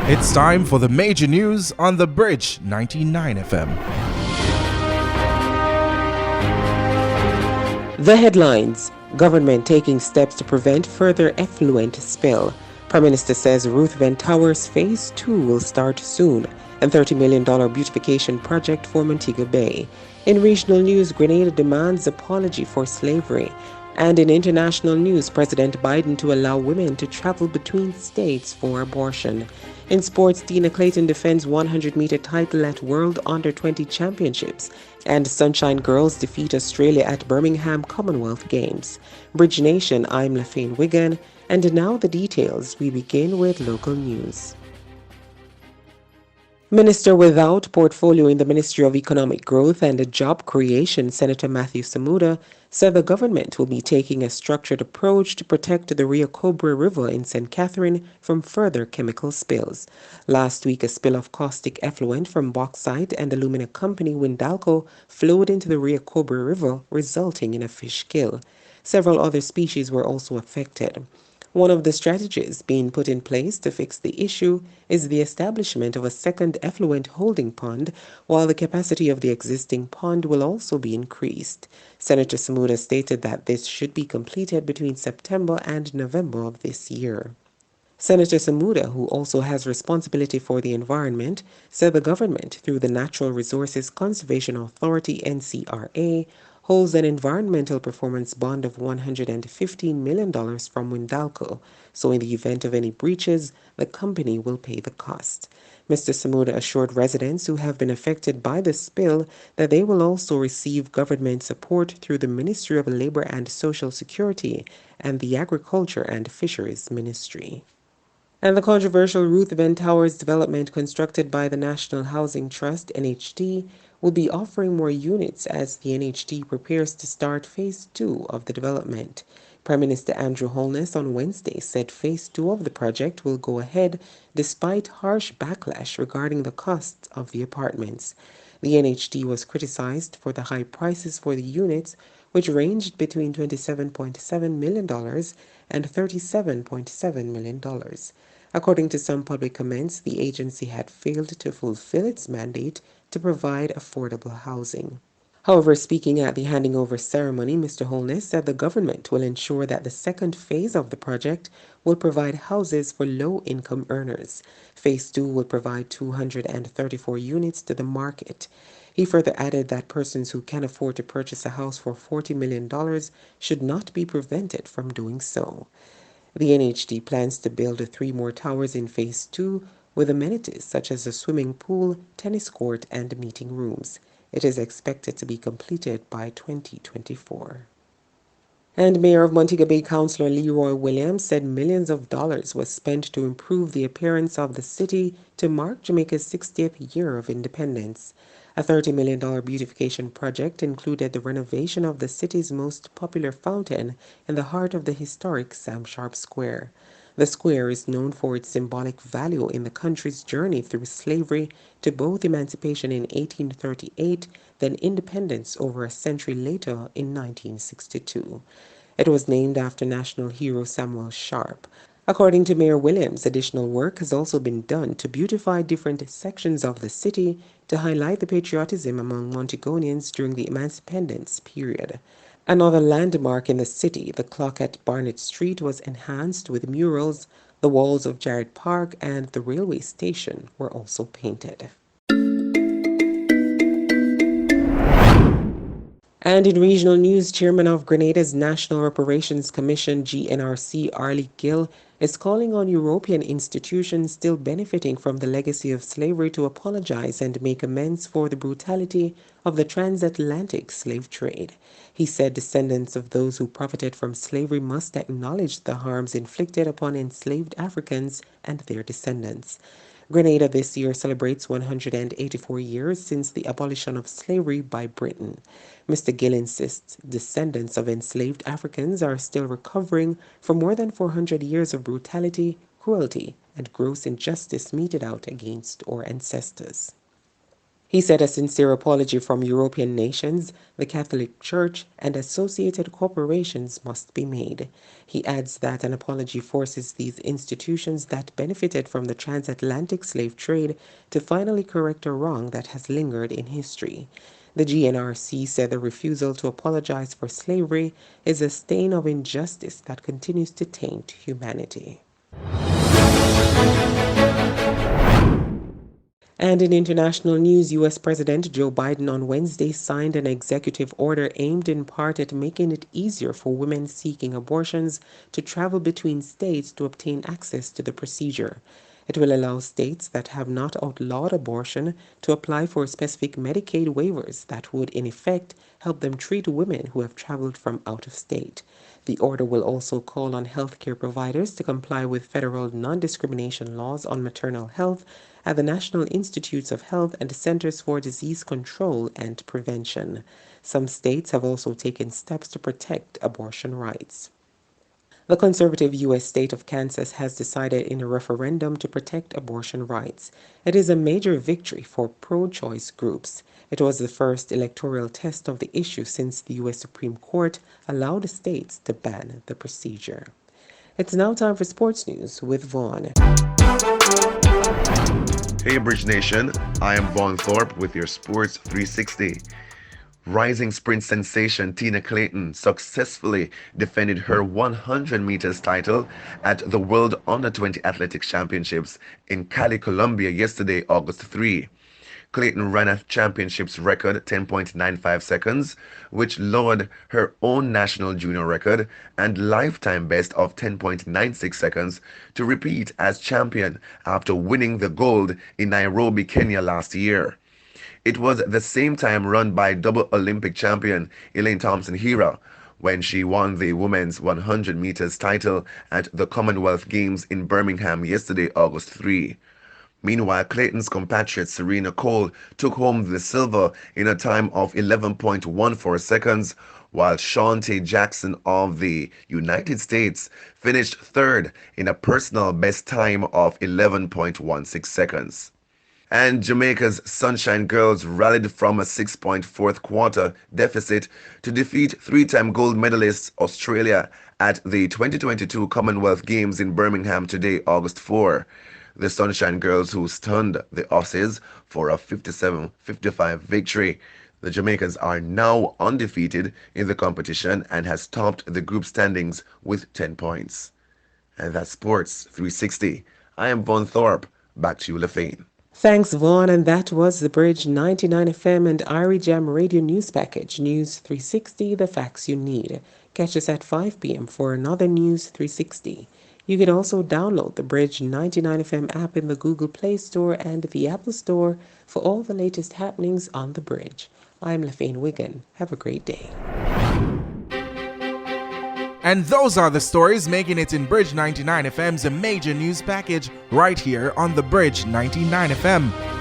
It's time for the major news on The Bridge 99 FM. The headlines: Government taking steps to prevent further effluent spill. Prime Minister says Ruthven Towers Phase 2 will start soon, and $30 million beautification project for Montego Bay. In regional news, Grenada demands apology for slavery. And in international news, President Biden to allow women to travel between states for abortion. In sports, Tina Clayton defends 100-meter title at World Under-20 Championships. And Sunshine Girls defeat Australia at Birmingham Commonwealth Games. Bridge Nation, I'm Lafayne Wigan. And now the details. We begin with local news. Minister without portfolio in the Ministry of Economic Growth and Job Creation, Senator Matthew Samuda, said the government will be taking a structured approach to protect the Rio Cobre River in St. Catherine from further chemical spills. Last week, a spill of caustic effluent from bauxite and alumina company Windalco flowed into the Rio Cobre River, resulting in a fish kill. Several other species were also affected. One of the strategies being put in place to fix the issue is the establishment of a second effluent holding pond, while the capacity of the existing pond will also be increased. Senator Samuda stated that this should be completed between September and November of this year. Senator Samuda, who also has responsibility for the environment, said the government, through the Natural Resources Conservation Authority (NCRA), holds an environmental performance bond of $115 million from Windalco, so in the event of any breaches, the company will pay the cost. Mr. Samuda assured residents who have been affected by the spill that they will also receive government support through the Ministry of Labor and Social Security and the Agriculture and Fisheries Ministry. And the controversial Ruthven Towers development constructed by the National Housing Trust (NHT) will be offering more units as the NHT prepares to start Phase 2 of the development. Prime Minister Andrew Holness on Wednesday said Phase 2 of the project will go ahead despite harsh backlash regarding the costs of the apartments. The NHT was criticized for the high prices for the units, which ranged between $27.7 million and $37.7 million. According to some public comments, the agency had failed to fulfill its mandate to provide affordable housing. However, speaking at the handing over ceremony, Mr. Holness said the government will ensure that the second phase of the project will provide houses for low-income earners. Phase 2 will provide 234 units to the market. He further added that persons who can afford to purchase a house for $40 million should not be prevented from doing so. The NHD plans to build 3 more towers in Phase 2 with amenities such as a swimming pool, tennis court, and meeting rooms. It is expected to be completed by 2024. And Mayor of Montego Bay Councillor Leroy Williams said millions of dollars was spent to improve the appearance of the city to mark Jamaica's 60th year of independence. A $30 million beautification project included the renovation of the city's most popular fountain in the heart of the historic Sam Sharp Square. The square is known for its symbolic value in the country's journey through slavery to both emancipation in 1838, then independence over a century later in 1962. It was named after national hero Samuel Sharp. According to Mayor Williams, additional work has also been done to beautify different sections of the city to highlight the patriotism among Montegonians during the Emancipendence period. Another landmark in the city, the clock at Barnett Street, was enhanced with murals. The walls of Jarrett Park and the railway station were also painted. And in regional news, Chairman of Grenada's National Reparations Commission, GNRC, Arlie Gill, is calling on European institutions still benefiting from the legacy of slavery to apologize and make amends for the brutality of the transatlantic slave trade. He said descendants of those who profited from slavery must acknowledge the harms inflicted upon enslaved Africans and their descendants. Grenada this year celebrates 184 years since the abolition of slavery by Britain. Mr. Gill insists descendants of enslaved Africans are still recovering from more than 400 years of brutality, cruelty, and gross injustice meted out against our ancestors. He said a sincere apology from European nations, the Catholic Church, and associated corporations must be made. He adds that an apology forces these institutions that benefited from the transatlantic slave trade to finally correct a wrong that has lingered in history. The GNRC said the refusal to apologize for slavery is a stain of injustice that continues to taint humanity. And in international news, U.S. President Joe Biden on Wednesday signed an executive order aimed in part at making it easier for women seeking abortions to travel between states to obtain access to the procedure. It will allow states that have not outlawed abortion to apply for specific Medicaid waivers that would, in effect, help them treat women who have traveled from out of state. The order will also call on healthcare providers to comply with federal non-discrimination laws on maternal health at the National Institutes of Health and Centers for Disease Control and Prevention. Some states have also taken steps to protect abortion rights. The conservative U.S. state of Kansas has decided in a referendum to protect abortion rights. It is a major victory for pro-choice groups. It was the first electoral test of the issue since the U.S. Supreme Court allowed the states to ban the procedure. It's now time for sports news with Vaughn. Hey Bridge Nation, I am Vaughn Thorpe with your Sports 360. Rising sprint sensation Tina Clayton successfully defended her 100 meters title at the World Under-20 Athletics Championships in Cali, Colombia yesterday, August 3. Clayton ran a championships record 10.95 seconds, which lowered her own national junior record and lifetime best of 10.96 seconds to repeat as champion after winning the gold in Nairobi, Kenya last year. It was the same time run by double Olympic champion Elaine Thompson-Herah when she won the women's 100 meters title at the Commonwealth Games in Birmingham yesterday, August 3. Meanwhile, Clayton's compatriot Serena Cole took home the silver in a time of 11.14 seconds, while Shawnte Jackson of the United States finished third in a personal best time of 11.16 seconds. And Jamaica's Sunshine Girls rallied from a 6-point fourth quarter deficit to defeat three-time gold medalists Australia at the 2022 Commonwealth Games in Birmingham today, August 4. The Sunshine Girls, who stunned the Aussies for a 57-55 victory. The Jamaicans are now undefeated in the competition and has topped the group standings with 10 points. And that's Sports 360. I am Vaughn Thorpe. Back to you, LaFane. Thanks, Vaughn, and that was the Bridge 99 FM and Irie Jam Radio News Package, News 360, the facts you need. Catch us at 5 p.m. for another News 360. You can also download the Bridge 99 FM app in the Google Play Store and the Apple Store for all the latest happenings on the Bridge. I'm LaFane Wiggin. Have a great day. And those are the stories making it in Bridge 99 FM's major news package right here on the Bridge 99 FM.